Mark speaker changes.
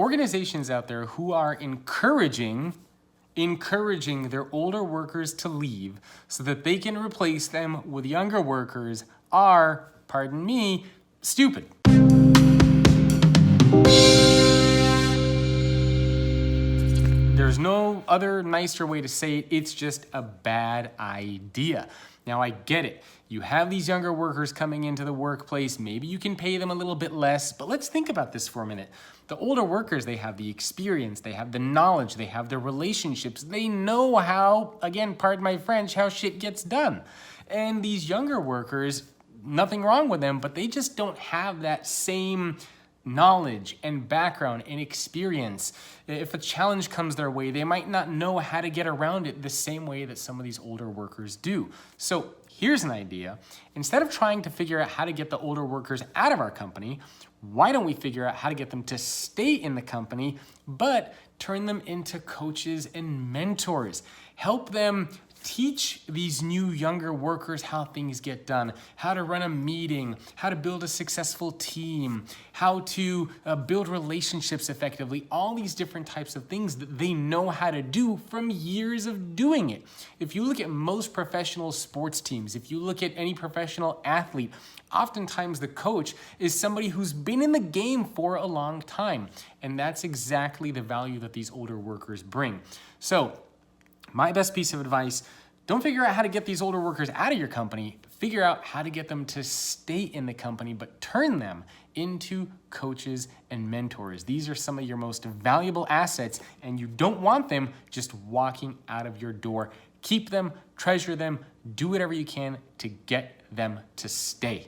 Speaker 1: organizations out there who are encouraging their older workers to leave so that they can replace them with younger workers are, pardon me, stupid. There's no other nicer way to say it. It's just a bad idea. Now, I get it. You have these younger workers coming into the workplace. Maybe you can pay them a little bit less, but let's think about this for a minute. The older workers, they have the experience, they have the knowledge, they have the relationships. They know how, again, pardon my French, how shit gets done. And these younger workers, nothing wrong with them, but they just don't have that same knowledge and background and experience. If a challenge comes their way, they might not know how to get around it the same way that some of these older workers do. So here's an idea. Instead of trying to figure out how to get the older workers out of our company, why don't we figure out how to get them to stay in the company, but turn them into coaches and mentors? Help them teach these new younger workers how things get done, how to run a meeting, how to build a successful team, how to build relationships effectively, all these different types of things that they know how to do from years of doing it. If you look at most professional sports teams, if you look at any professional athlete, oftentimes the coach is somebody who's been in the game for a long time. And that's exactly the value that these older workers bring. So, my best piece of advice, don't figure out how to get these older workers out of your company. Figure out how to get them to stay in the company, but turn them into coaches and mentors. These are some of your most valuable assets, and you don't want them just walking out of your door. Keep them, treasure them, do whatever you can to get them to stay.